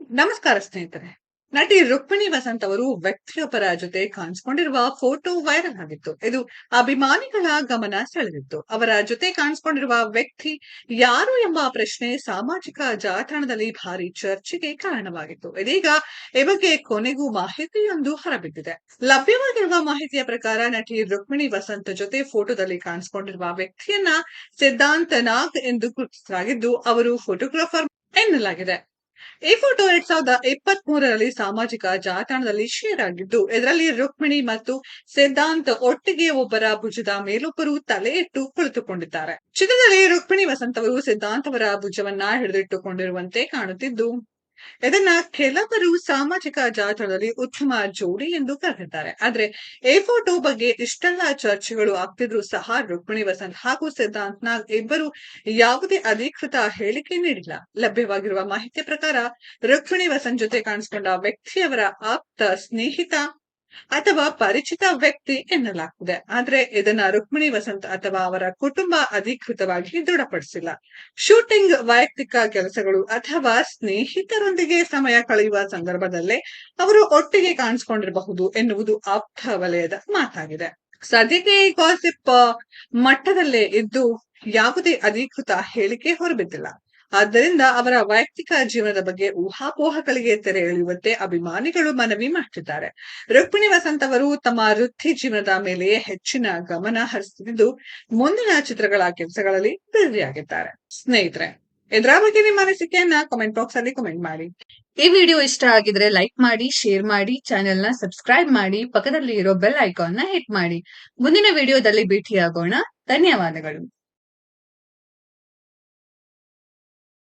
ನಮಸ್ಕಾರ ಸ್ನೇಹಿತರೆ. ನಟಿ ರುಕ್ಮಿಣಿ ವಸಂತ್ ಅವರು ವ್ಯಕ್ತಿಯೊಬ್ಬರ ಜೊತೆ ಕಾಣಿಸಿಕೊಂಡಿರುವ ಫೋಟೋ ವೈರಲ್ ಆಗಿತ್ತು. ಇದು ಅಭಿಮಾನಿಗಳ ಗಮನ ಸೆಳೆದಿತ್ತು. ಅವರ ಜೊತೆ ಕಾಣಿಸಿಕೊಂಡಿರುವ ವ್ಯಕ್ತಿ ಯಾರು ಎಂಬ ಪ್ರಶ್ನೆ ಸಾಮಾಜಿಕ ಜಾಲತಾಣದಲ್ಲಿ ಭಾರಿ ಚರ್ಚೆಗೆ ಕಾರಣವಾಗಿತ್ತು. ಇದೀಗ ಈ ಬಗ್ಗೆ ಕೊನೆಗೂ ಮಾಹಿತಿಯೊಂದು ಹೊರಬಿದ್ದಿದೆ. ಲಭ್ಯವಾಗಿರುವ ಮಾಹಿತಿಯ ಪ್ರಕಾರ ನಟಿ ರುಕ್ಮಿಣಿ ವಸಂತ್ ಜೊತೆ ಫೋಟೋದಲ್ಲಿ ಕಾಣಿಸಿಕೊಂಡಿರುವ ವ್ಯಕ್ತಿಯನ್ನ ಸಿದ್ಧಾಂತ್ ನಾಗ್ ಎಂದು ಗುರುತಿಸಲಾಗಿದ್ದು, ಅವರು ಫೋಟೋಗ್ರಾಫರ್ ಎನ್ನಲಾಗಿದೆ. ಈ ಫೋಟೋ 2023ರಲ್ಲಿ ಸಾಮಾಜಿಕ ಜಾಲತಾಣದಲ್ಲಿ ಶೇರ್ ಆಗಿದ್ದು, ಇದರಲ್ಲಿ ರುಕ್ಮಿಣಿ ಮತ್ತು ಸಿದ್ಧಾಂತ್ ಒಟ್ಟಿಗೆ ಒಬ್ಬರ ಭುಜದ ಮೇಲೊಬ್ಬರು ತಲೆ ಇಟ್ಟು ಕುಳಿತುಕೊಂಡಿದ್ದಾರೆ. ಚಿತ್ರದಲ್ಲಿ ರುಕ್ಮಿಣಿ ವಸಂತ್ ಅವರು ಸಿದ್ಧಾಂತ್ ಅವರ ಭುಜವನ್ನ ಹಿಡಿದಿಟ್ಟುಕೊಂಡಿರುವಂತೆ ಕಾಣುತ್ತಿದ್ದು, ಇದನ್ನ ಕೆಲವರು ಸಾಮಾಜಿಕ ಜಾಲತಾಣದಲ್ಲಿ ಉತ್ತಮ ಜೋಡಿ ಎಂದು ಕರೆದಿದ್ದಾರೆ. ಆದ್ರೆ ಈ ಫೋಟೋ ಬಗ್ಗೆ ಇಷ್ಟೆಲ್ಲ ಚರ್ಚೆಗಳು ಆಗ್ತಿದ್ರು ಸಹ ರುಕ್ಮಿಣಿ ವಸಂತ್ ಹಾಗೂ ಸಿದ್ಧಾಂತ್ ನಾಗ್ ಇಬ್ಬರು ಯಾವುದೇ ಅಧಿಕೃತ ಹೇಳಿಕೆ ನೀಡಿಲ್ಲ. ಲಭ್ಯವಾಗಿರುವ ಮಾಹಿತಿಯ ಪ್ರಕಾರ ರುಕ್ಮಿಣಿ ವಸಂತ್ ಜೊತೆ ಕಾಣಿಸಿಕೊಂಡ ವ್ಯಕ್ತಿಯವರ ಆಪ್ತ ಸ್ನೇಹಿತ ಅಥವಾ ಪರಿಚಿತ ವ್ಯಕ್ತಿ ಎನ್ನಲಾಗಿದೆ. ಆದ್ರೆ ಇದನ್ನ ರುಕ್ಮಿಣಿ ವಸಂತ್ ಅಥವಾ ಅವರ ಕುಟುಂಬ ಅಧಿಕೃತವಾಗಿ ದೃಢಪಡಿಸಿಲ್ಲ. ಶೂಟಿಂಗ್, ವೈಯಕ್ತಿಕ ಕೆಲಸಗಳು ಅಥವಾ ಸ್ನೇಹಿತರೊಂದಿಗೆ ಸಮಯ ಕಳೆಯುವ ಸಂದರ್ಭದಲ್ಲೇ ಅವರು ಒಟ್ಟಿಗೆ ಕಾಣಿಸಿಕೊಂಡಿರಬಹುದು ಎನ್ನುವುದು ಆಪ್ತ ವಲಯದ ಮಾತಾಗಿದೆ. ಸದ್ಯಕ್ಕೆ ಈ ಗಾಸಿಪ್ ಮಟ್ಟದಲ್ಲೇ ಇದ್ದು ಯಾವುದೇ ಅಧಿಕೃತ ಹೇಳಿಕೆ ಹೊರಬಿದ್ದಿಲ್ಲ. ಆದ್ದರಿಂದ ಅವರ ವೈಯಕ್ತಿಕ ಜೀವನದ ಬಗ್ಗೆ ಊಹಾಪೋಹಗಳಿಗೆ ತೆರೆ ಎಳೆಯುವಂತೆ ಅಭಿಮಾನಿಗಳು ಮನವಿ ಮಾಡುತ್ತಿದ್ದಾರೆ. ರುಕ್ಮಿಣಿ ವಸಂತ್ ಅವರು ತಮ್ಮ ವೃತ್ತಿ ಜೀವನದ ಮೇಲೆಯೇ ಹೆಚ್ಚಿನ ಗಮನ ಹರಿಸುತ್ತಿದ್ದು, ಮುಂದಿನ ಚಿತ್ರಗಳ ಕೆಲಸಗಳಲ್ಲಿ ಬ್ಯುಸಿಯಾಗಿದ್ದಾರೆ. ಸ್ನೇಹಿತರೆ, ಇದರ ಬಗ್ಗೆ ನಿಮ್ಮ ಅನಿಸಿಕೆಯನ್ನ ಕಾಮೆಂಟ್ ಬಾಕ್ಸ್ ಅಲ್ಲಿ ಕಾಮೆಂಟ್ ಮಾಡಿ. ಈ ವಿಡಿಯೋ ಇಷ್ಟ ಆಗಿದ್ರೆ ಲೈಕ್ ಮಾಡಿ, ಶೇರ್ ಮಾಡಿ, ಚಾನೆಲ್ ನ ಸಬ್ಸ್ಕ್ರೈಬ್ ಮಾಡಿ, ಪಕ್ಕದಲ್ಲಿ ಇರೋ ಬೆಲ್ ಐಕಾನ್ ನ ಹಿಟ್ ಮಾಡಿ. ಮುಂದಿನ ವಿಡಿಯೋದಲ್ಲಿ ಭೇಟಿಯಾಗೋಣ. ಧನ್ಯವಾದಗಳು.